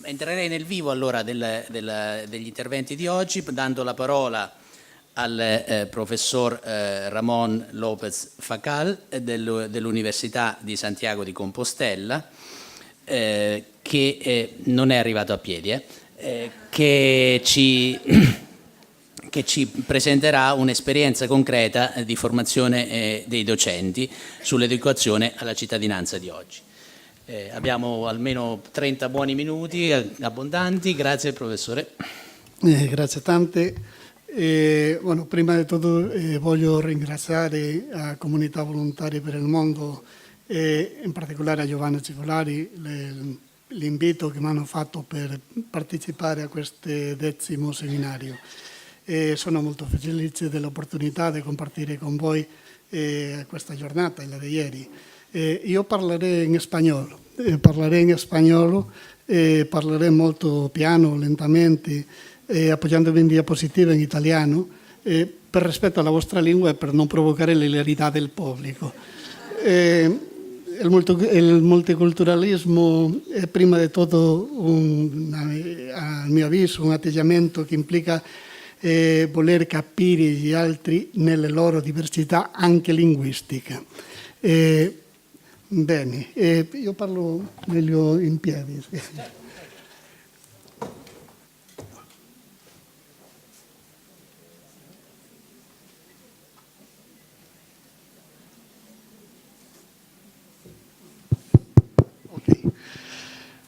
Entrerei nel vivo allora degli interventi di oggi, dando la parola al professor Ramón López Facal dell'Università di Santiago di Compostela, che non è arrivato a piedi, che ci presenterà un'esperienza concreta di formazione dei docenti sull'educazione alla cittadinanza di oggi. Abbiamo almeno 30 buoni minuti abbondanti. Grazie professore. Grazie tante. Bueno, prima di tutto voglio ringraziare la comunità volontaria per il mondo e in particolare a Giovanna Cicolari l'invito che mi hanno fatto per partecipare a questo 10° seminario. Sono molto felice dell'opportunità di compartire con voi questa giornata, la di ieri. Io parlerò in spagnolo, parlerò molto piano, lentamente, appoggiandomi in diapositiva in italiano, per rispetto alla vostra lingua e per non provocare l'ilarità del pubblico. Il multiculturalismo è prima di tutto, a mio avviso, un atteggiamento che implica voler capire gli altri nelle loro diversità anche linguistiche. Bene, io parlo meglio in piedi. Ok.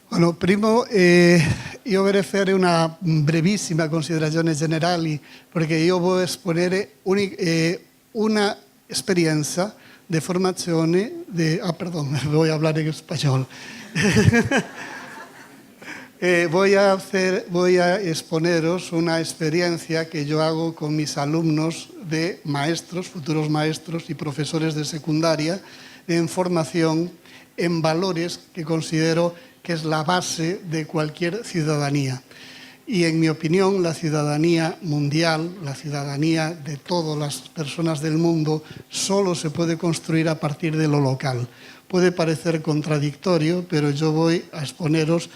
Bueno, primo io vorrei fare una brevissima considerazione generale perché io voglio esponere una esperienza de formazione perdón, voy a hablar en español. Voy a exponeros una experiencia que yo hago con mis alumnos de maestros, futuros maestros y profesores de secundaria en formación en valores que considero que es la base de cualquier ciudadanía. Y en mi opinión, la ciudadanía mundial, la ciudadanía de todas las personas del mundo, solo se puede construir a partir de lo local. Puede parecer contradictorio, pero yo voy a exponeros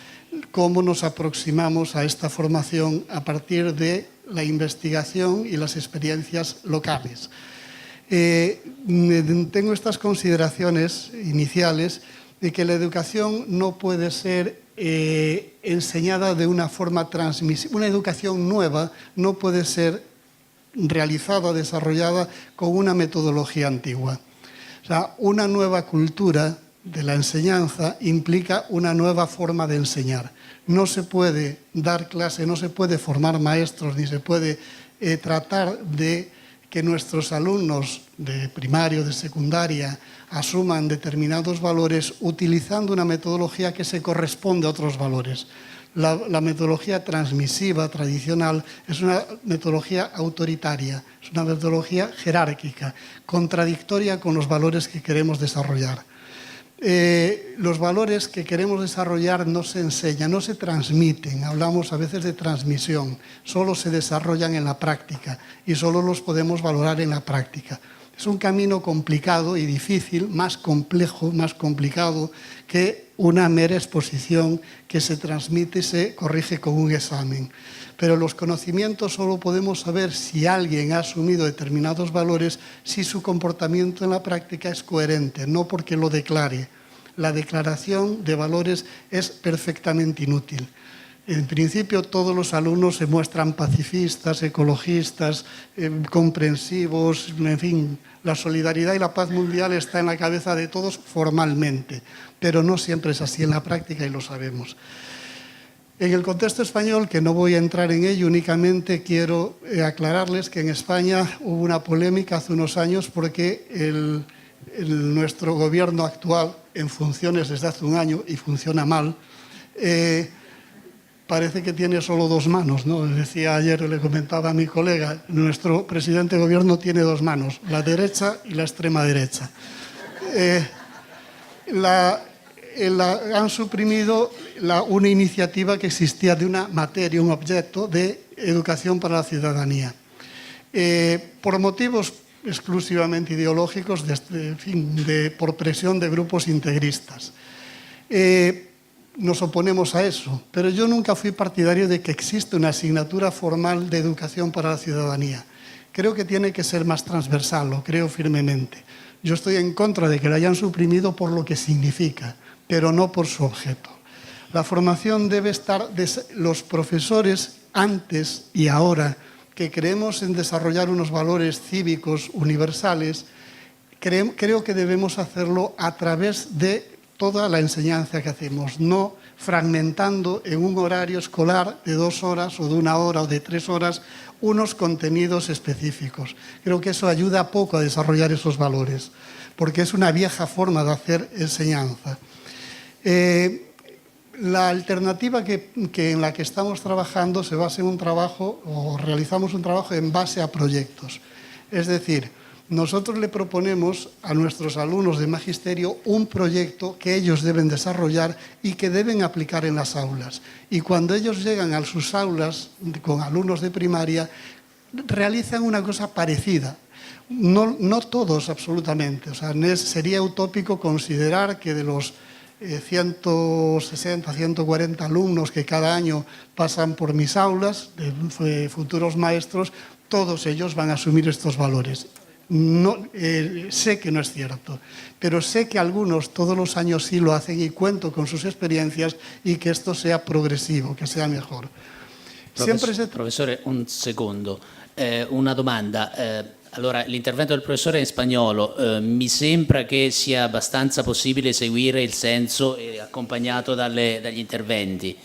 cómo nos aproximamos a esta formación a partir de la investigación y las experiencias locales. Tengo estas consideraciones iniciales de que la educación no puede ser enseñada de una forma transmisiva. Una educación nueva no puede ser realizada, desarrollada con una metodología antigua. O sea, una nueva cultura de la enseñanza implica una nueva forma de enseñar. No se puede dar clase, no se puede formar maestros, ni se puede tratar de que nuestros alumnos de primario, de secundaria, asuman determinados valores utilizando una metodología que se corresponde a otros valores. La metodología transmisiva, tradicional, es una metodología autoritaria, es una metodología jerárquica, contradictoria con los valores que queremos desarrollar. Los valores que queremos desarrollar no se enseñan, no se transmiten. Hablamos a veces de transmisión, solo se desarrollan en la práctica y solo los podemos valorar en la práctica. Es un camino complicado y difícil, más complejo, más complicado que una mera exposición que se transmite y se corrige con un examen. Pero los conocimientos solo podemos saber si alguien ha asumido determinados valores si su comportamiento en la práctica es coherente, no porque lo declare. La declaración de valores es perfectamente inútil. En principio, todos los alumnos se muestran pacifistas, ecologistas, comprensivos, en fin, la solidaridad y la paz mundial está en la cabeza de todos formalmente, pero no siempre es así en la práctica y lo sabemos. En el contexto español, que no voy a entrar en ello, únicamente quiero aclararles que en España hubo una polémica hace unos años porque nuestro gobierno actual, en funciones desde hace un año y funciona mal, parece que tiene solo dos manos, ¿no? Decía ayer, le comentaba a mi colega, nuestro presidente de gobierno tiene dos manos, la derecha y la extrema derecha. Han suprimido una iniciativa que existía de una materia, un objeto de educación para la ciudadanía. Por motivos exclusivamente ideológicos, por presión de grupos integristas. nos oponemos a eso, pero yo nunca fui partidario de que existe una asignatura formal de educación para la ciudadanía. Creo que tiene que ser más transversal, lo creo firmemente. Yo estoy en contra de que la hayan suprimido por lo que significa, pero no por su objeto. La formación debe estar de los profesores antes y ahora, que creemos en desarrollar unos valores cívicos universales. Creo que debemos hacerlo a través de toda la enseñanza que hacemos, no fragmentando en un horario escolar de 2 horas o de 1 hora o de 3 horas unos contenidos específicos. Creo que eso ayuda poco a desarrollar esos valores, porque es una vieja forma de hacer enseñanza. La alternativa en la que estamos trabajando se basa en un trabajo, o realizamos un trabajo en base a proyectos. Es decir, nosotros le proponemos a nuestros alumnos de magisterio un proyecto que ellos deben desarrollar y que deben aplicar en las aulas. Y cuando ellos llegan a sus aulas con alumnos de primaria, realizan una cosa parecida. No todos absolutamente. O sea, sería utópico considerar que de los 160, 140 alumnos que cada año pasan por mis aulas, de futuros maestros, todos ellos van a asumir estos valores. No, sé que no es cierto, pero sé que algunos todos los años sí lo hacen y cuento con sus experiencias y que esto sea progresivo, que sea mejor. Professore, un secondo, una domanda. Allora, l'intervento del professore è in spagnolo, mi sembra che sia abbastanza possibile seguire il senso accompagnato dagli interventi.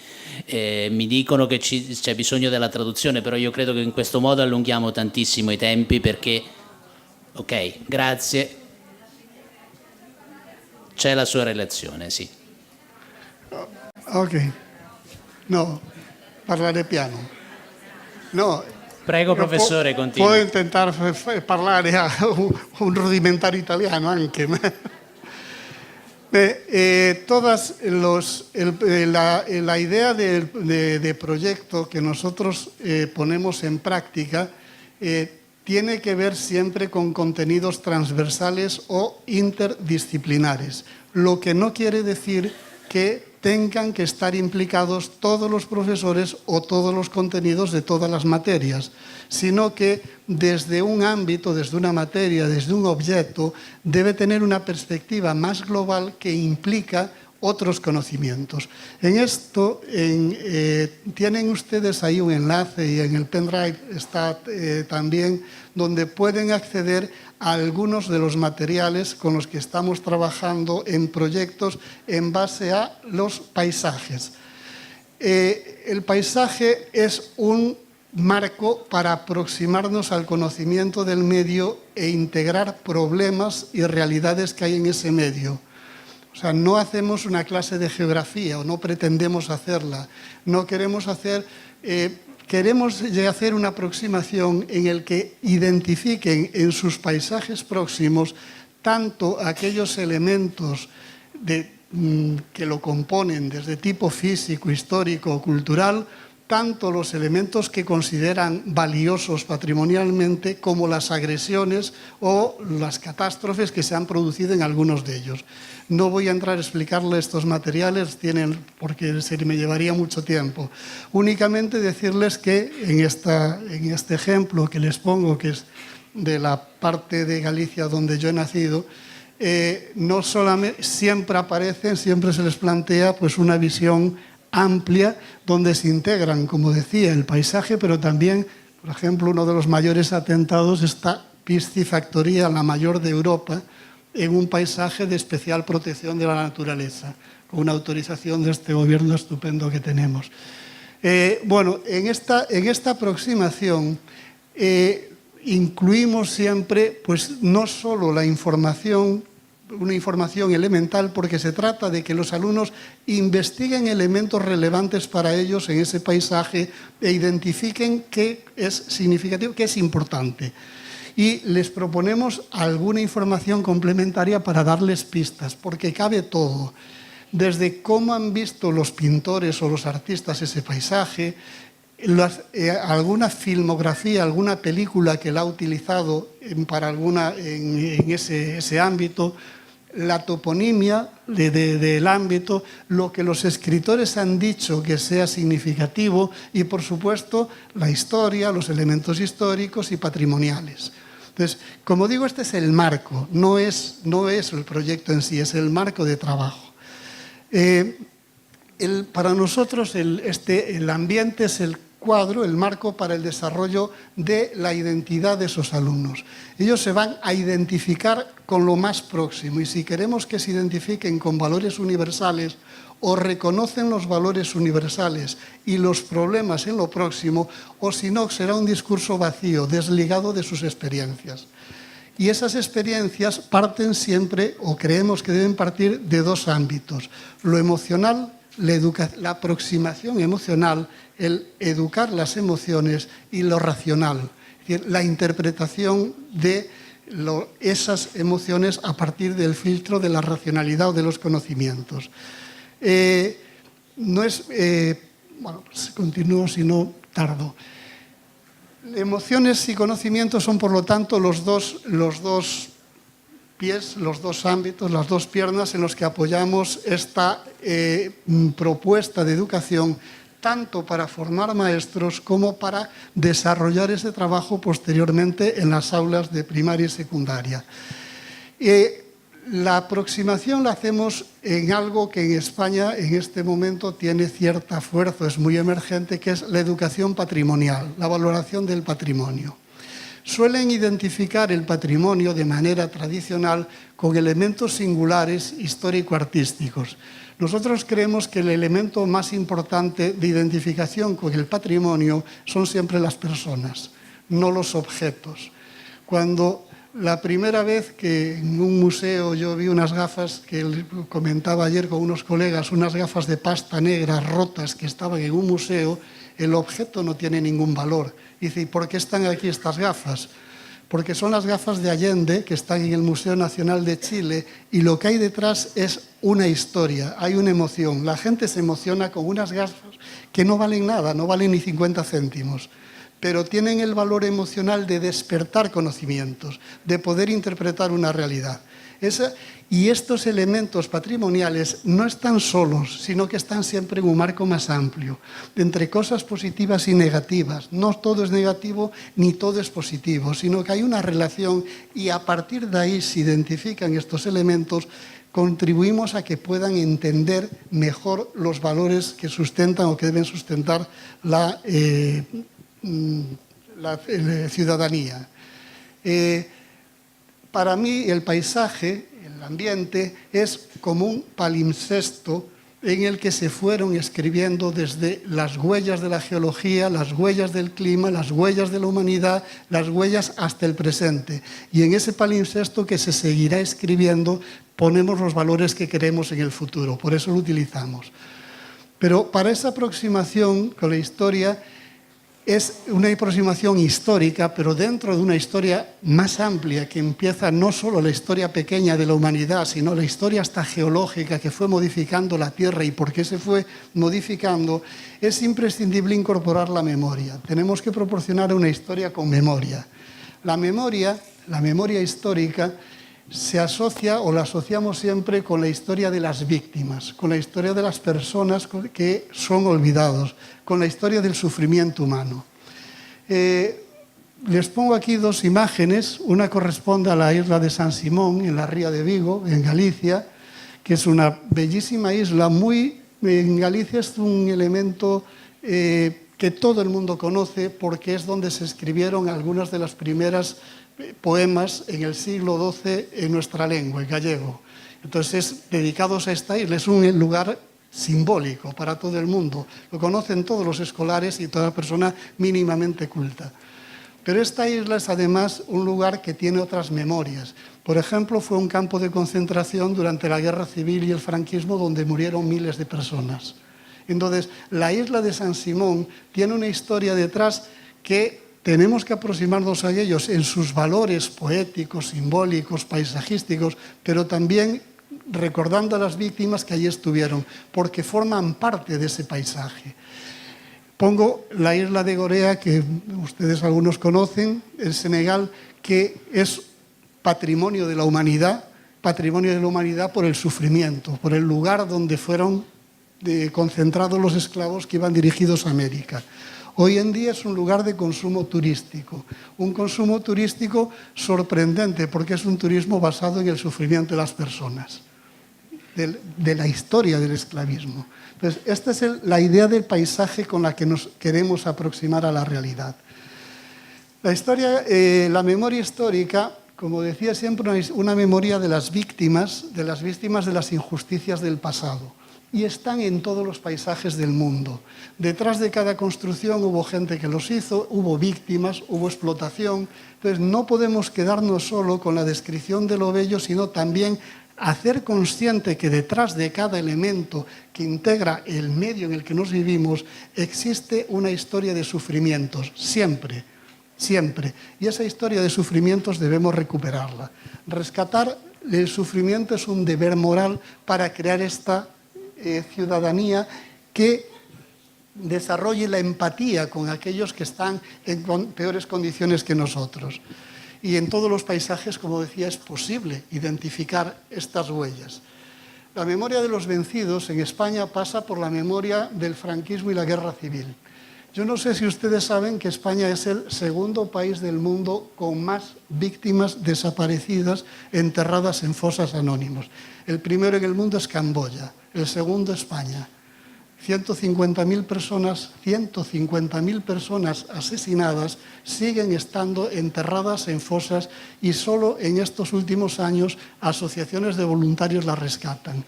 Mi dicono che c'è bisogno della traduzione, però io credo che in questo modo allunghiamo tantissimo i tempi perché... Ok, grazie. C'è la sua relazione, sì. Ok. No, parlare piano. No. Prego, professore, continui. Puedo intentar parlare a un rudimentario italiano anche. La idea de proyecto que nosotros ponemos en práctica tiene que ver siempre con contenidos transversales o interdisciplinares, lo que no quiere decir que tengan que estar implicados todos los profesores o todos los contenidos de todas las materias, sino que desde un ámbito, desde una materia, desde un objeto, debe tener una perspectiva más global que implica otros conocimientos. En esto tienen ustedes ahí un enlace y en el pendrive está también donde pueden acceder a algunos de los materiales con los que estamos trabajando en proyectos en base a los paisajes. El paisaje es un marco para aproximarnos al conocimiento del medio e integrar problemas y realidades que hay en ese medio. O sea, no hacemos una clase de geografía o no pretendemos hacerla. No queremos hacer... queremos hacer una aproximación en el que identifiquen en sus paisajes próximos tanto aquellos elementos que lo componen desde tipo físico, histórico o cultural, tanto los elementos que consideran valiosos patrimonialmente como las agresiones o las catástrofes que se han producido en algunos de ellos. No voy a entrar a explicarle estos materiales porque se me llevaría mucho tiempo. Únicamente decirles que en este ejemplo que les pongo, que es de la parte de Galicia donde yo he nacido, no solamente siempre se les plantea pues una visión amplia donde se integran, como decía, el paisaje, pero también, por ejemplo, uno de los mayores atentados, esta piscifactoría, la mayor de Europa, en un paisaje de especial protección de la naturaleza, con una autorización de este gobierno estupendo que tenemos. Bueno, en esta aproximación incluimos siempre, pues no solo la información, una información elemental, porque se trata de que los alumnos investiguen elementos relevantes para ellos en ese paisaje e identifiquen qué es significativo, qué es importante. Y les proponemos alguna información complementaria para darles pistas, porque cabe todo, desde cómo han visto los pintores o los artistas ese paisaje, alguna filmografía, alguna película que la ha utilizado en ese ámbito, la toponimia del ámbito, lo que los escritores han dicho que sea significativo y, por supuesto, la historia, los elementos históricos y patrimoniales. Entonces, como digo, este es el marco, no es el proyecto en sí, es el marco de trabajo. Para nosotros el ambiente es el cuadro, el marco para el desarrollo de la identidad de esos alumnos. Ellos se van a identificar con lo más próximo y si queremos que se identifiquen con valores universales o reconocen los valores universales y los problemas en lo próximo, o si no, será un discurso vacío, desligado de sus experiencias. Y esas experiencias parten siempre, o creemos que deben partir, de dos ámbitos: lo emocional, la aproximación emocional, el educar las emociones, y lo racional, es decir, la interpretación de esas emociones a partir del filtro de la racionalidad o de los conocimientos. Bueno, pues continúo si no tardo. Emociones y conocimientos son, por lo tanto, los dos pies, los dos ámbitos, las dos piernas en los que apoyamos esta propuesta de educación, tanto para formar maestros como para desarrollar ese trabajo posteriormente en las aulas de primaria y secundaria. La aproximación la hacemos en algo que en España en este momento tiene cierta fuerza, es muy emergente, que es la educación patrimonial, la valoración del patrimonio. Suelen identificar el patrimonio de manera tradicional con elementos singulares histórico-artísticos. Nosotros creemos que el elemento más importante de identificación con el patrimonio son siempre las personas, no los objetos. Cuando la primera vez que en un museo yo vi unas gafas, que comentaba ayer con unos colegas, unas gafas de pasta negra rotas que estaban en un museo, el objeto no tiene ningún valor. Dice, ¿y por qué están aquí estas gafas? Porque son las gafas de Allende, que están en el Museo Nacional de Chile, y lo que hay detrás es una historia, hay una emoción. La gente se emociona con unas gafas que no valen nada, no valen ni 50 céntimos, pero tienen el valor emocional de despertar conocimientos, de poder interpretar una realidad. Y estos elementos patrimoniales no están solos, sino que están siempre en un marco más amplio, entre cosas positivas y negativas. No todo es negativo ni todo es positivo, sino que hay una relación y a partir de ahí se identifican estos elementos, contribuimos a que puedan entender mejor los valores que sustentan o que deben sustentar la ciudadanía. Para mí el paisaje, el ambiente, es como un palimpsesto en el que se fueron escribiendo desde las huellas de la geología, las huellas del clima, las huellas de la humanidad, las huellas hasta el presente. Y en ese palimpsesto que se seguirá escribiendo ponemos los valores que queremos en el futuro, por eso lo utilizamos. Pero para esa aproximación con la historia, es una aproximación histórica, pero dentro de una historia más amplia que empieza no solo la historia pequeña de la humanidad, sino la historia hasta geológica que fue modificando la Tierra y por qué se fue modificando, es imprescindible incorporar la memoria. Tenemos que proporcionar una historia con memoria. La memoria histórica, se asocia o la asociamos siempre con la historia de las víctimas, con la historia de las personas que son olvidados, con la historia del sufrimiento humano. Les pongo aquí dos imágenes, una corresponde a la isla de San Simón, en la ría de Vigo, en Galicia, que es una bellísima isla, en Galicia es un elemento que todo el mundo conoce porque es donde se escribieron algunas de las primeras poemas en el siglo XII en nuestra lengua, en gallego. Entonces, dedicados a esta isla, es un lugar simbólico para todo el mundo. Lo conocen todos los escolares y toda persona mínimamente culta. Pero esta isla es además un lugar que tiene otras memorias. Por ejemplo, fue un campo de concentración durante la Guerra Civil y el franquismo donde murieron miles de personas. Entonces, la isla de San Simón tiene una historia detrás que tenemos que aproximarnos a ellos en sus valores poéticos, simbólicos, paisajísticos, pero también recordando a las víctimas que allí estuvieron, porque forman parte de ese paisaje. Pongo la isla de Gorea, que ustedes algunos conocen, en Senegal, que es patrimonio de la humanidad, patrimonio de la humanidad por el sufrimiento, por el lugar donde fueron concentrados los esclavos que iban dirigidos a América. Hoy en día es un lugar de consumo turístico, un consumo turístico sorprendente porque es un turismo basado en el sufrimiento de las personas, de la historia del esclavismo. Entonces, esta es la idea del paisaje con la que nos queremos aproximar a la realidad. La memoria histórica, como decía siempre, es una memoria de las víctimas de las injusticias del pasado. Y están en todos los paisajes del mundo. Detrás de cada construcción hubo gente que los hizo, hubo víctimas, hubo explotación. Entonces no podemos quedarnos solo con la descripción de lo bello, sino también hacer consciente que detrás de cada elemento que integra el medio en el que nos vivimos existe una historia de sufrimientos, siempre, siempre. Y esa historia de sufrimientos debemos recuperarla. Rescatar el sufrimiento es un deber moral para crear esta ciudadanía que desarrolle la empatía con aquellos que están en peores condiciones que nosotros. Y en todos los paisajes, como decía, es posible identificar estas huellas. La memoria de los vencidos en España pasa por la memoria del franquismo y la guerra civil. Yo no sé si ustedes saben que España es el segundo país del mundo con más víctimas desaparecidas enterradas en fosas anónimos. El primero en el mundo es Camboya, el segundo España. 150.000 personas asesinadas siguen estando enterradas en fosas y solo en estos últimos años asociaciones de voluntarios las rescatan.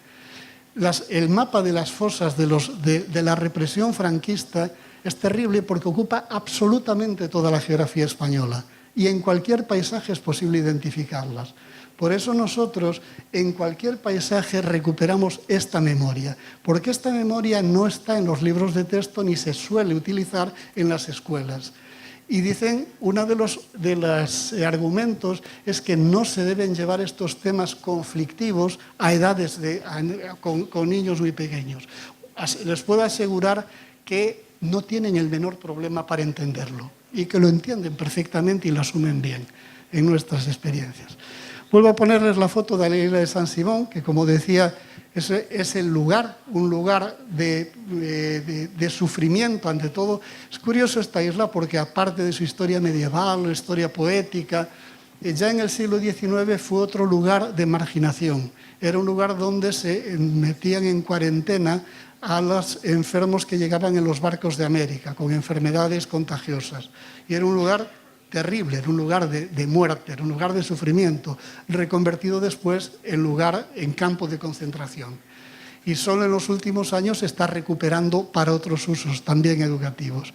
El mapa de las fosas de la represión franquista es terrible porque ocupa absolutamente toda la geografía española y en cualquier paisaje es posible identificarlas. Por eso nosotros en cualquier paisaje recuperamos esta memoria, porque esta memoria no está en los libros de texto ni se suele utilizar en las escuelas. Y dicen, uno de los argumentos es que no se deben llevar estos temas conflictivos a edades con niños muy pequeños. Les puedo asegurar que no tienen el menor problema para entenderlo y que lo entienden perfectamente y lo asumen bien en nuestras experiencias. Vuelvo a ponerles la foto de la isla de San Simón, que como decía, es el lugar, un lugar de sufrimiento ante todo. Es curioso esta isla porque aparte de su historia medieval, historia poética, ya en el siglo XIX fue otro lugar de marginación. Era un lugar donde se metían en cuarentena a los enfermos que llegaban en los barcos de América, con enfermedades contagiosas. Y era un lugar terrible, era un lugar de muerte, era un lugar de sufrimiento, reconvertido después en campo de concentración. Y solo en los últimos años se está recuperando para otros usos, también educativos.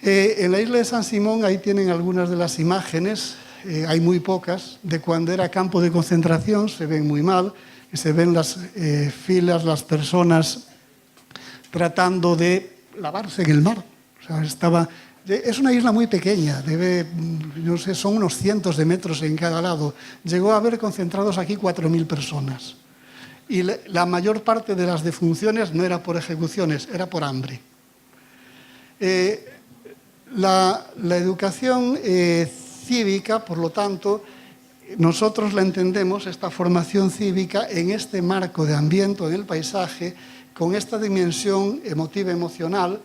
En la isla de San Simón, ahí tienen algunas de las imágenes, hay muy pocas, de cuando era campo de concentración, se ven muy mal, se ven las filas, las personas tratando de lavarse en el mar. O sea, es una isla muy pequeña, no sé, son unos cientos de metros en cada lado. Llegó a haber concentrados aquí 4.000 personas. Y la mayor parte de las defunciones no era por ejecuciones, era por hambre. La educación cívica, por lo tanto, nosotros la entendemos, esta formación cívica, en este marco de ambiente, en el paisaje, con esta dimensión emotiva, emocional.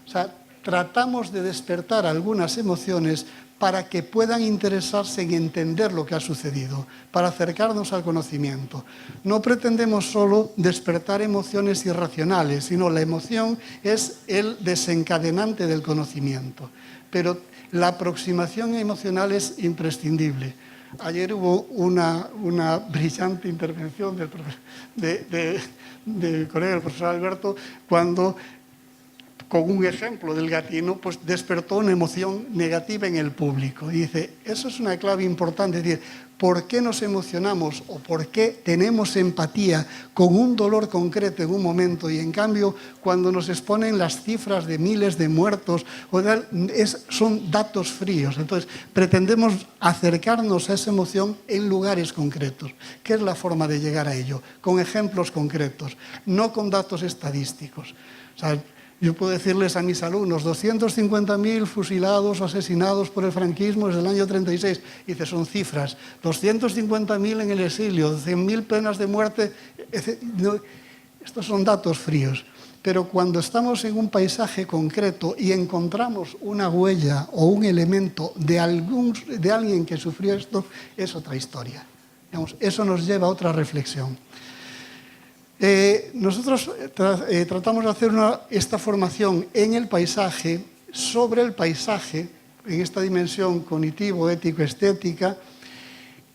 O sea, tratamos de despertar algunas emociones para que puedan interesarse en entender lo que ha sucedido, para acercarnos al conocimiento. No pretendemos solo despertar emociones irracionales, sino la emoción es el desencadenante del conocimiento. Pero la aproximación emocional es imprescindible. Ayer hubo una brillante intervención del colega, el profesor Alberto, cuando, con un ejemplo del gatino, pues despertó una emoción negativa en el público. Y dice, eso es una clave importante, es decir, ¿por qué nos emocionamos o por qué tenemos empatía con un dolor concreto en un momento y en cambio cuando nos exponen las cifras de miles de muertos son datos fríos? Entonces pretendemos acercarnos a esa emoción en lugares concretos. ¿Qué es la forma de llegar a ello? Con ejemplos concretos, no con datos estadísticos. O sea, Yo puedo decirles a mis alumnos, 250.000 fusilados o asesinados por el franquismo desde el año 36. Y dice, son cifras. 250.000 en el exilio, 100.000 penas de muerte. Estos son datos fríos. Pero cuando estamos en un paisaje concreto y encontramos una huella o un elemento de alguien que sufrió esto, es otra historia. Digamos, eso nos lleva a otra reflexión. Nosotros tratamos de hacer esta formación en el paisaje, sobre el paisaje, en esta dimensión cognitivo, ético, estética,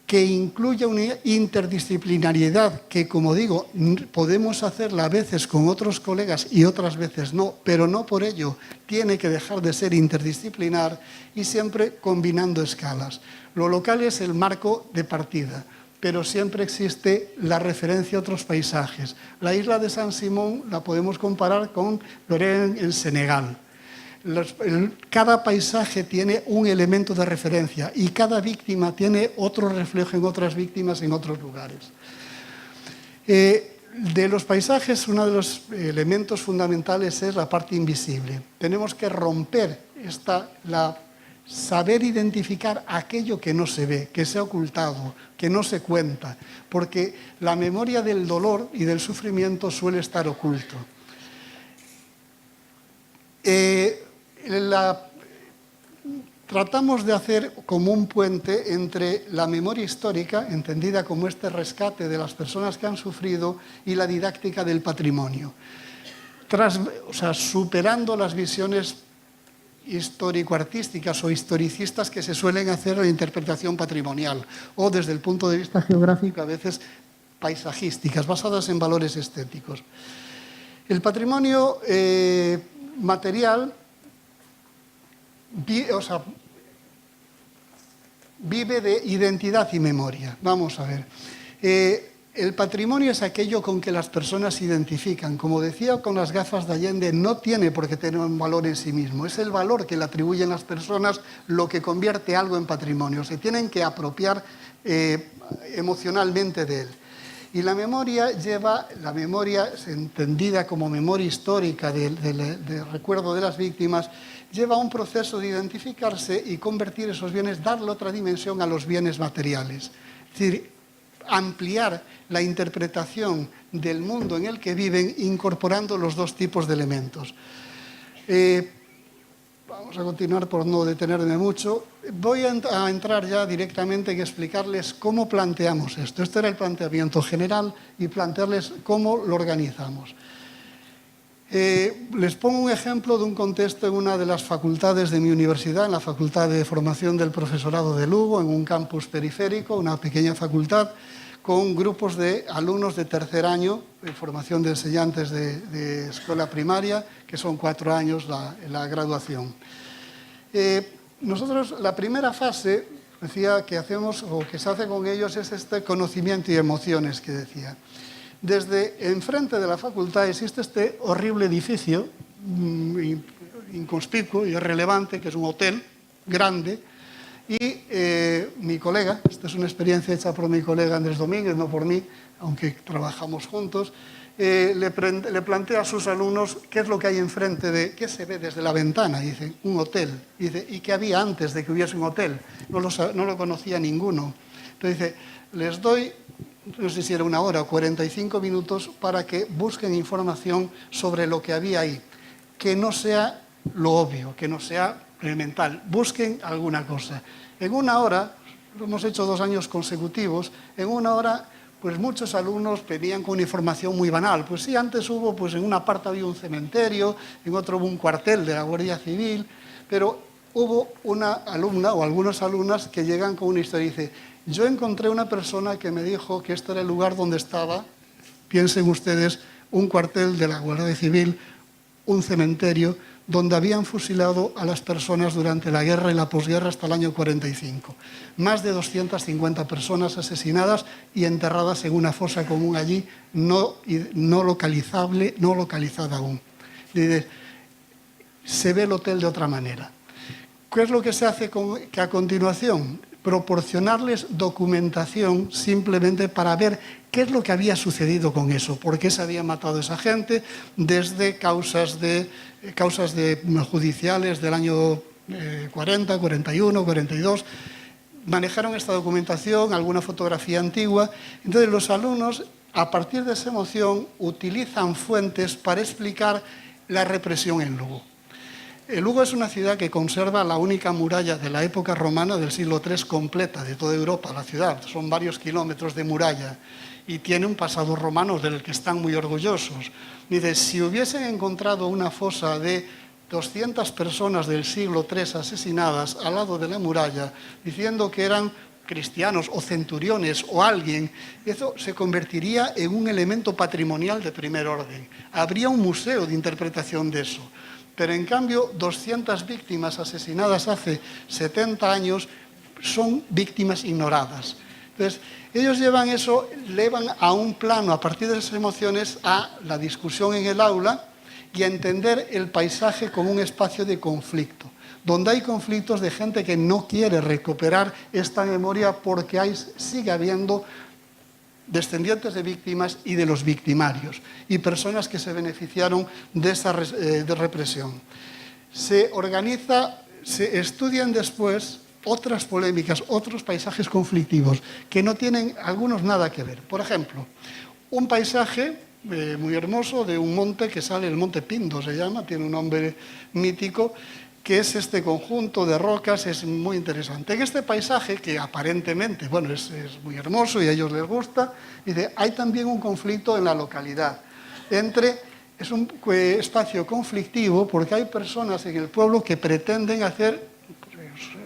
que incluya una interdisciplinariedad que, como digo, podemos hacerla a veces con otros colegas y otras veces no, pero no por ello tiene que dejar de ser interdisciplinar y siempre combinando escalas. Lo local es el marco de partida, pero siempre existe la referencia a otros paisajes. La isla de San Simón la podemos comparar con Lorén en Senegal. Cada paisaje tiene un elemento de referencia y cada víctima tiene otro reflejo en otras víctimas en otros lugares. De los paisajes, uno de los elementos fundamentales es la parte invisible. Tenemos que romper saber identificar aquello que no se ve, que se ha ocultado, que no se cuenta, porque la memoria del dolor y del sufrimiento suele estar oculto. Tratamos de hacer como un puente entre la memoria histórica, entendida como este rescate de las personas que han sufrido, y la didáctica del patrimonio, superando las visiones histórico-artísticas o historicistas que se suelen hacer en la interpretación patrimonial, o desde el punto de vista geográfico, a veces paisajísticas, basadas en valores estéticos. El patrimonio material vive de identidad y memoria. Vamos a ver. El patrimonio es aquello con que las personas se identifican. Como decía con las gafas de Allende, no tiene por qué tener un valor en sí mismo. Es el valor que le atribuyen las personas lo que convierte algo en patrimonio. Se tienen que apropiar emocionalmente de él. Y la memoria entendida como memoria histórica de recuerdo de las víctimas, lleva a un proceso de identificarse y convertir esos bienes, darle otra dimensión a los bienes materiales. Es decir, ampliar la interpretación del mundo en el que viven incorporando los dos tipos de elementos. Vamos a continuar por no detenerme mucho. Voy a entrar ya directamente en explicarles cómo planteamos esto. Este era el planteamiento general y plantearles cómo lo organizamos. Les pongo un ejemplo de un contexto en una de las facultades de mi universidad, en la Facultad de Formación del Profesorado de Lugo, en un campus periférico, una pequeña facultad, con grupos de alumnos de tercer año, de formación de enseñantes de escuela primaria, que son 4 años la graduación. Nosotros, la primera fase, decía, que hacemos o que se hace con ellos es este conocimiento y emociones que decía. Desde enfrente de la facultad existe este horrible edificio, inconspicuo y irrelevante, que es un hotel grande, y mi colega, esta es una experiencia hecha por mi colega Andrés Domínguez, no por mí, aunque trabajamos juntos, le plantea a sus alumnos qué es lo que hay enfrente, qué se ve desde la ventana. Y dice, un hotel. Y dice, ¿y qué había antes de que hubiese un hotel? No lo conocía ninguno. Entonces dice, les doy, no sé si era 1 hora o 45 minutos, para que busquen información sobre lo que había ahí. Que no sea lo obvio, que no sea elemental. Busquen alguna cosa. En 1 hora, lo hemos hecho 2 años consecutivos, en 1 hora, pues muchos alumnos venían con una información muy banal. Pues sí, antes hubo, pues en una parte había un cementerio, en otro hubo un cuartel de la Guardia Civil, pero hubo una alumna o algunas alumnas que llegan con una historia y dice, yo encontré una persona que me dijo que este era el lugar donde estaba, piensen ustedes, un cuartel de la Guardia Civil, un cementerio, donde habían fusilado a las personas durante la guerra y la posguerra hasta el año 45. Más de 250 personas asesinadas y enterradas en una fosa común allí, no localizada aún. Se ve el hotel de otra manera. ¿Qué es lo que se hace que a continuación? proporcionarles documentación simplemente para ver qué es lo que había sucedido con eso, por qué se había matado a esa gente, desde causas judiciales del año 40, 41, 42. Manejaron esta documentación, alguna fotografía antigua. Entonces los alumnos, a partir de esa emoción, utilizan fuentes para explicar la represión en Lugo. Lugo es una ciudad que conserva la única muralla de la época romana del siglo III completa de toda Europa, la ciudad. Son varios kilómetros de muralla y tiene un pasado romano del que están muy orgullosos. Dice, si hubiesen encontrado una fosa de 200 personas del siglo III asesinadas al lado de la muralla, diciendo que eran cristianos o centuriones o alguien, eso se convertiría en un elemento patrimonial de primer orden. Habría un museo de interpretación de eso. Pero en cambio, 200 víctimas asesinadas hace 70 años son víctimas ignoradas. Entonces, ellos llevan eso, elevan a un plano, a partir de esas emociones, a la discusión en el aula y a entender el paisaje como un espacio de conflicto, donde hay conflictos de gente que no quiere recuperar esta memoria porque sigue habiendo descendientes de víctimas y de los victimarios, y personas que se beneficiaron de esa represión. Se estudian después otras polémicas, otros paisajes conflictivos, que no tienen algunos nada que ver. Por ejemplo, un paisaje muy hermoso de un monte que sale, el Monte Pindo se llama, tiene un nombre mítico, que es este conjunto de rocas, es muy interesante. En este paisaje, que aparentemente, bueno, es muy hermoso y a ellos les gusta, dice, hay también un conflicto en la localidad. Es un espacio conflictivo porque hay personas en el pueblo que pretenden hacer,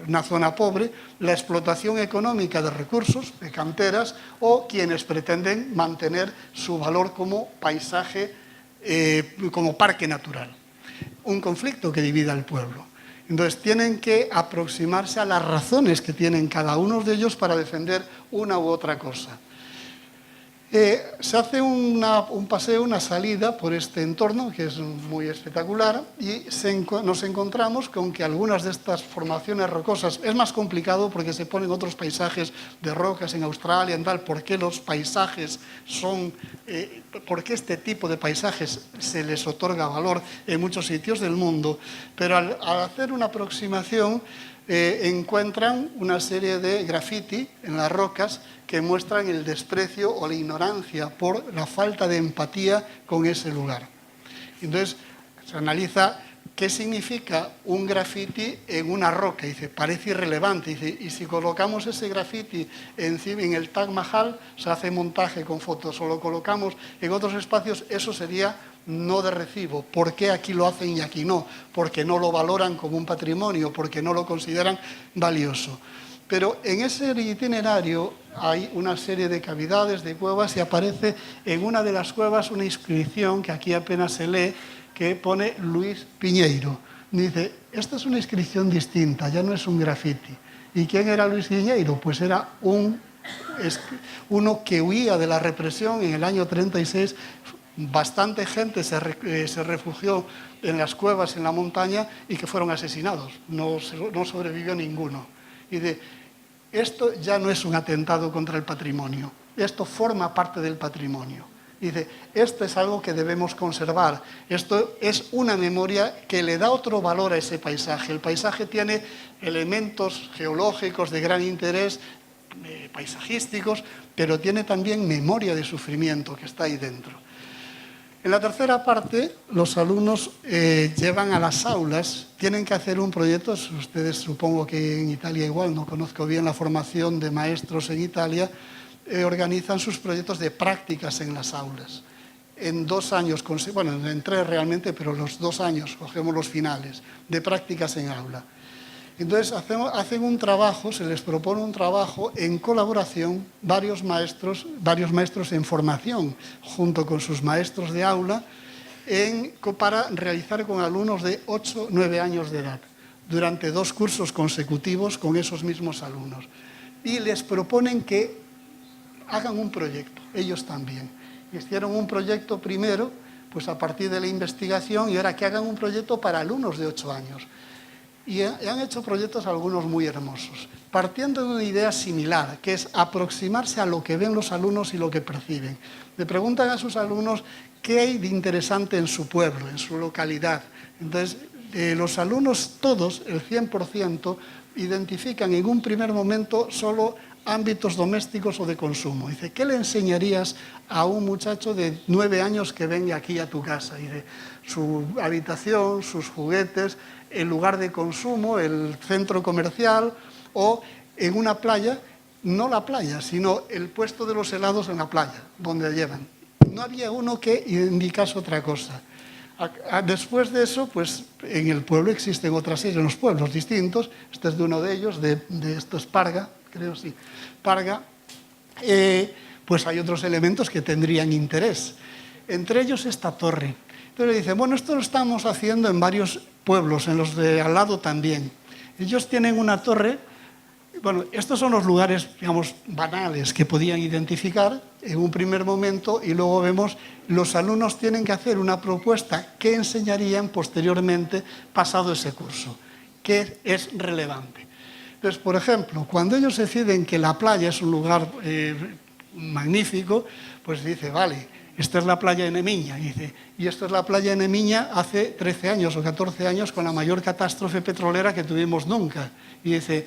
una zona pobre, la explotación económica de recursos, de canteras, o quienes pretenden mantener su valor como paisaje, como parque natural. Un conflicto que divide al pueblo. Entonces tienen que aproximarse a las razones que tienen cada uno de ellos para defender una u otra cosa. Se hace un paseo, una salida por este entorno, que es muy espectacular, y nos encontramos con que algunas de estas formaciones rocosas, es más complicado porque se ponen otros paisajes de rocas en Australia, en tal, por qué los paisajes son, por qué este tipo de paisajes se les otorga valor en muchos sitios del mundo, pero al hacer una aproximación encuentran una serie de graffiti en las rocas que muestran el desprecio o la ignorancia por la falta de empatía con ese lugar. Entonces, se analiza qué significa un graffiti en una roca. Dice, parece irrelevante. Dice, y si colocamos ese graffiti en el Taj Mahal, se hace montaje con fotos, o lo colocamos en otros espacios, eso sería no de recibo. ¿Por qué aquí lo hacen y aquí no? Porque no lo valoran como un patrimonio, porque no lo consideran valioso. Pero en ese itinerario hay una serie de cavidades, de cuevas, y aparece en una de las cuevas una inscripción que aquí apenas se lee, que pone Luis Piñeiro. Dice, esta es una inscripción distinta, ya no es un grafiti. ¿Y quién era Luis Piñeiro? Pues era uno que huía de la represión en el año 36. Bastante gente se refugió en las cuevas, en la montaña, y que fueron asesinados. No sobrevivió ninguno. Y esto ya no es un atentado contra el patrimonio, esto forma parte del patrimonio. Dice, esto es algo que debemos conservar, esto es una memoria que le da otro valor a ese paisaje. El paisaje tiene elementos geológicos de gran interés, paisajísticos, pero tiene también memoria de sufrimiento que está ahí dentro. En la tercera parte, los alumnos llevan a las aulas, tienen que hacer un proyecto. Ustedes, supongo que en Italia igual, no conozco bien la formación de maestros en Italia, organizan sus proyectos de prácticas en las aulas. En 2 años, bueno, en 3 realmente, pero los 2 años, cogemos los finales, de prácticas en aula. Entonces hacen un trabajo, se les propone un trabajo en colaboración, varios maestros en formación, junto con sus maestros de aula, para realizar con alumnos de 8 o 9 años de edad, durante 2 cursos consecutivos con esos mismos alumnos. Y les proponen que hagan un proyecto, ellos también. Hicieron un proyecto primero, pues a partir de la investigación, y ahora que hagan un proyecto para alumnos de 8 años. Y han hecho proyectos algunos muy hermosos, partiendo de una idea similar, que es aproximarse a lo que ven los alumnos y lo que perciben. Le preguntan a sus alumnos qué hay de interesante en su pueblo, en su localidad. Entonces, los alumnos todos, el 100%, identifican en un primer momento solo ámbitos domésticos o de consumo. Dice, ¿qué le enseñarías a un muchacho de 9 años que venga aquí a tu casa? Dice, su habitación, sus juguetes, el lugar de consumo, el centro comercial o en una playa, no la playa, sino el puesto de los helados en la playa, donde llevan. No había uno que indicase otra cosa. Después de eso, pues en el pueblo existen otras series, en los pueblos distintos. Este es de uno de ellos, esto es Parga, creo sí, Parga. Pues hay otros elementos que tendrían interés. Entre ellos esta torre. Entonces le dicen, bueno, esto lo estamos haciendo en varios pueblos, en los de al lado también. Ellos tienen una torre. Bueno, estos son los lugares, digamos, banales que podían identificar en un primer momento y luego vemos los alumnos tienen que hacer una propuesta que enseñarían posteriormente pasado ese curso, que es relevante. Entonces, por ejemplo, cuando ellos deciden que la playa es un lugar magnífico, pues dice, vale, esta es la playa de Nemiña, y esta es la playa de Nemiña hace 13 años o 14 años con la mayor catástrofe petrolera que tuvimos nunca. Y dice,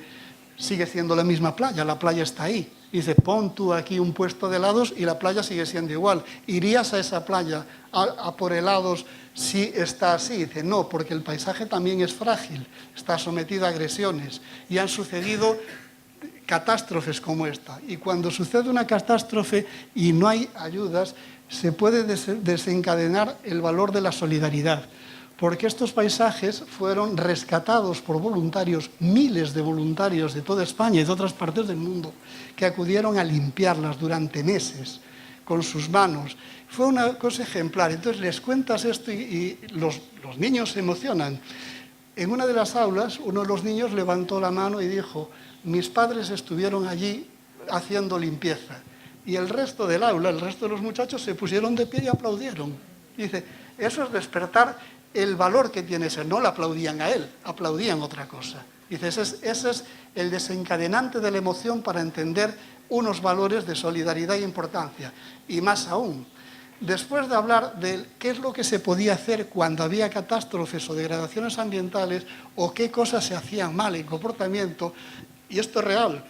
sigue siendo la misma playa, la playa está ahí. Dice, pon tú aquí un puesto de helados y la playa sigue siendo igual. ¿Irías a esa playa a por helados si está así? Dice, no, porque el paisaje también es frágil, está sometido a agresiones y han sucedido catástrofes como esta. Y cuando sucede una catástrofe y no hay ayudas, se puede desencadenar el valor de la solidaridad. Porque estos paisajes fueron rescatados por voluntarios, miles de voluntarios de toda España y de otras partes del mundo, que acudieron a limpiarlas durante meses con sus manos. Fue una cosa ejemplar. Entonces les cuentas esto y los niños se emocionan. En una de las aulas, uno de los niños levantó la mano y dijo, mis padres estuvieron allí haciendo limpieza. Y el resto del aula, el resto de los muchachos se pusieron de pie y aplaudieron. Dice, eso es despertar el valor que tiene ese. No le aplaudían a él, aplaudían otra cosa. Dice, ese es el desencadenante de la emoción para entender unos valores de solidaridad e importancia. Y más aún, después de hablar de qué es lo que se podía hacer cuando había catástrofes o degradaciones ambientales o qué cosas se hacían mal en comportamiento, y esto es real,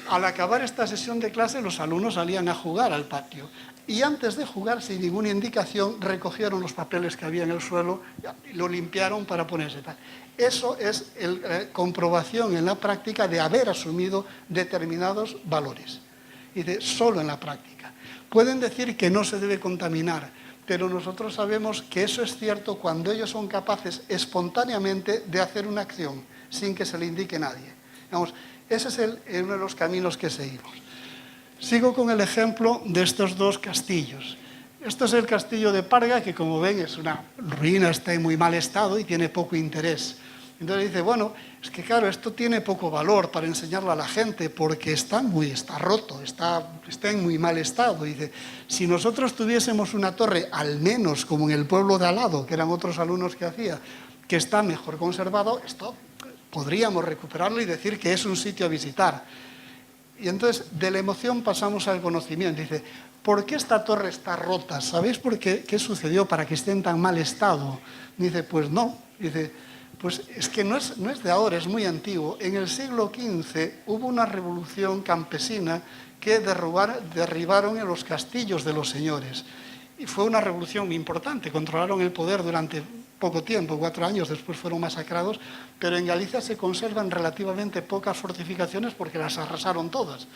al acabar esta sesión de clase los alumnos salían a jugar al patio y antes de jugar, sin ninguna indicación, recogieron los papeles que había en el suelo y lo limpiaron para ponerse tal. Eso es comprobación en la práctica de haber asumido determinados valores. Y solo en la práctica. Pueden decir que no se debe contaminar, pero nosotros sabemos que eso es cierto cuando ellos son capaces espontáneamente de hacer una acción sin que se le indique a nadie. Digamos, ese es uno de los caminos que seguimos. Sigo con el ejemplo de estos dos castillos. Esto es el castillo de Parga, que como ven es una ruina, está en muy mal estado y tiene poco interés. Entonces dice, bueno, es que claro, esto tiene poco valor para enseñarlo a la gente porque está roto, está en muy mal estado. Dice, si nosotros tuviésemos una torre, al menos como en el pueblo de al lado, que eran otros alumnos que hacía, que está mejor conservado, esto podríamos recuperarlo y decir que es un sitio a visitar. Y entonces de la emoción pasamos al conocimiento. Dice, ¿por qué esta torre está rota? ¿Sabéis por qué sucedió para que esté en tan mal estado? Dice, pues no. Dice, pues es que no es de ahora, es muy antiguo. En el siglo XV hubo una revolución campesina que derribaron en los castillos de los señores. Y fue una revolución muy importante, controlaron el poder durante poco tiempo, 4 años, después fueron masacrados, pero en Galicia se conservan relativamente pocas fortificaciones porque las arrasaron todas.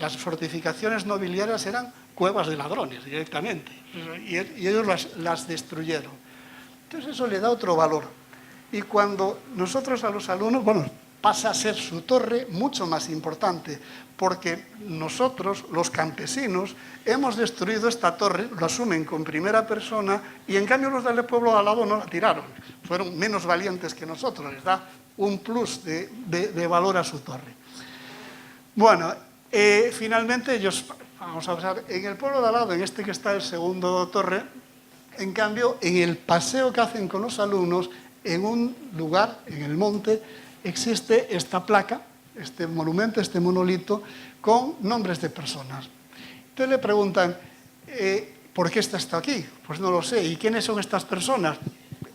Las fortificaciones nobiliarias eran cuevas de ladrones directamente, y ellos las destruyeron. Entonces eso le da otro valor. Y cuando nosotros a los alumnos, bueno, pasa a ser su torre mucho más importante, porque nosotros, los campesinos, hemos destruido esta torre, lo asumen con primera persona, y en cambio los del pueblo de al lado no la tiraron. Fueron menos valientes que nosotros, les da un plus de valor a su torre. Bueno, finalmente ellos, vamos a pasar, en el pueblo de al lado, en este que está el segundo torre, en cambio, en el paseo que hacen con los alumnos, en un lugar, en el monte, existe esta placa, este monumento, este monolito, con nombres de personas. Entonces le preguntan, ¿por qué está esto aquí? Pues no lo sé. ¿Y quiénes son estas personas?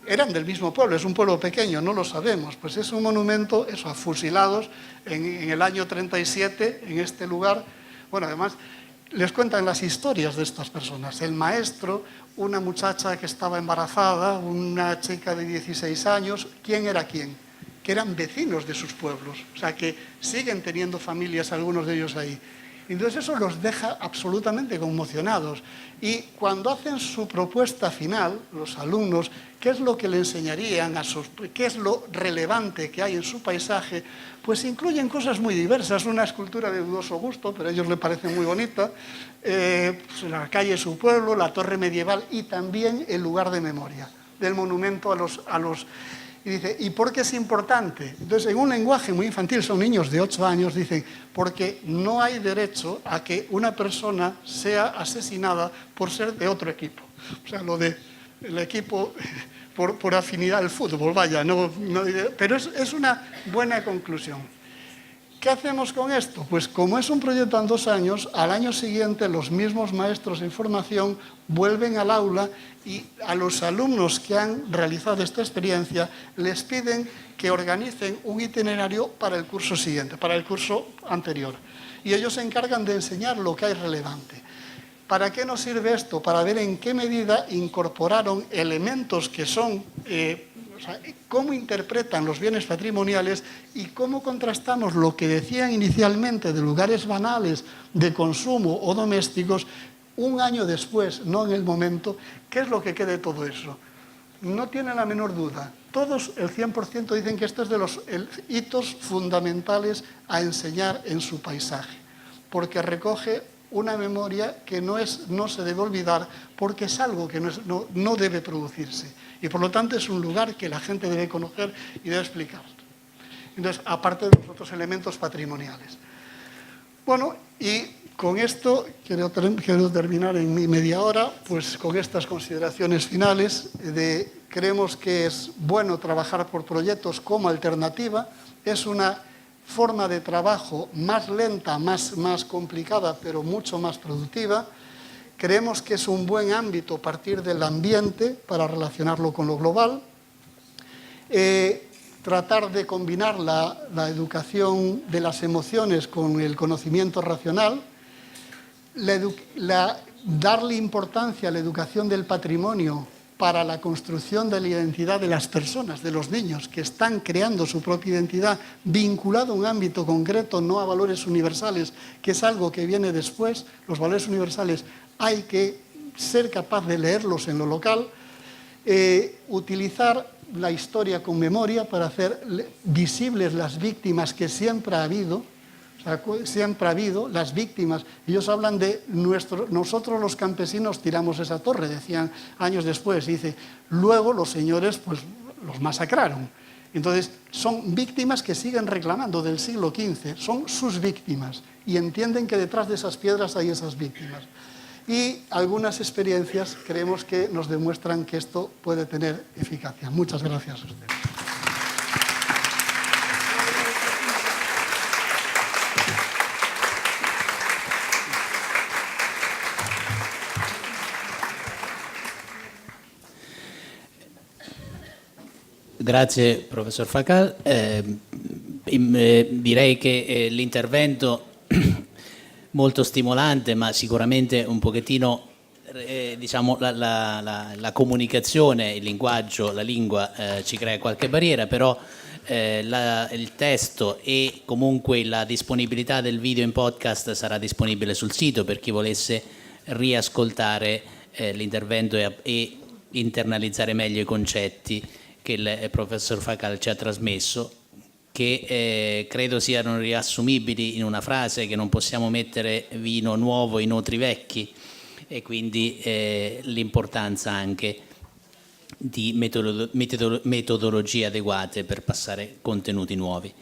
Eran del mismo pueblo, es un pueblo pequeño, no lo sabemos. Pues es un monumento, eso, a fusilados en el año 37, en este lugar. Bueno, además, les cuentan las historias de estas personas. El maestro, una muchacha que estaba embarazada, una chica de 16 años. ¿Quién era quién? Que eran vecinos de sus pueblos. O sea, que siguen teniendo familias, algunos de ellos ahí. Entonces eso los deja absolutamente conmocionados. Y cuando hacen su propuesta final, los alumnos, ¿qué es lo que le enseñarían qué es lo relevante que hay en su paisaje? Pues incluyen cosas muy diversas. Una escultura de dudoso gusto, pero a ellos les parece muy bonita. Pues la calle de su pueblo, la torre medieval y también el lugar de memoria del monumento a los. Y dice, ¿y por qué es importante? Entonces, en un lenguaje muy infantil, son niños de 8 años, dicen, porque no hay derecho a que una persona sea asesinada por ser de otro equipo. O sea, lo de el equipo por afinidad al fútbol, vaya, pero es una buena conclusión. ¿Qué hacemos con esto? Pues como es un proyecto en 2 años, al año siguiente los mismos maestros en formación vuelven al aula y a los alumnos que han realizado esta experiencia les piden que organicen un itinerario para el curso siguiente, para el curso anterior. Y ellos se encargan de enseñar lo que hay relevante. ¿Para qué nos sirve esto? Para ver en qué medida incorporaron elementos que son cómo interpretan los bienes patrimoniales y cómo contrastamos lo que decían inicialmente de lugares banales, de consumo o domésticos, un año después, no en el momento. ¿Qué es lo que queda de todo eso? No tienen la menor duda. Todos, el 100%, dicen que esto es de los hitos fundamentales a enseñar en su paisaje, porque recoge una memoria que no se debe olvidar, porque es algo que no debe producirse. Y por lo tanto es un lugar que la gente debe conocer y debe explicar. Entonces, aparte de los otros elementos patrimoniales. Bueno, y con esto quiero terminar en mi media hora, pues con estas consideraciones finales. Creemos que es bueno trabajar por proyectos como alternativa. Es una forma de trabajo más lenta, más complicada, pero mucho más productiva. Creemos que es un buen ámbito partir del ambiente para relacionarlo con lo global. Tratar de combinar la educación de las emociones con el conocimiento racional. Darle importancia a la educación del patrimonio para la construcción de la identidad de las personas, de los niños, que están creando su propia identidad vinculado a un ámbito concreto, no a valores universales, que es algo que viene después. Los valores universales hay que ser capaz de leerlos en lo local. Utilizar la historia con memoria para hacer visibles las víctimas que siempre ha habido. O sea, siempre ha habido las víctimas. Ellos hablan de nosotros los campesinos tiramos esa torre, decían años después. Y dice, luego los señores pues los masacraron. Entonces, son víctimas que siguen reclamando del siglo XV. Son sus víctimas. Y entienden que detrás de esas piedras hay esas víctimas. Y algunas experiencias creemos que nos demuestran que esto puede tener eficacia. Muchas gracias a ustedes. Grazie professor Facal. Direi che l'intervento molto stimolante, ma sicuramente un pochettino diciamo la comunicazione, il linguaggio, la lingua ci crea qualche barriera, però il testo e comunque la disponibilità del video in podcast sarà disponibile sul sito per chi volesse riascoltare l'intervento e internalizzare meglio i concetti che il professor Facal ci ha trasmesso, che credo siano riassumibili in una frase che non possiamo mettere vino nuovo in otri vecchi, e quindi l'importanza anche di metodologie adeguate per passare contenuti nuovi.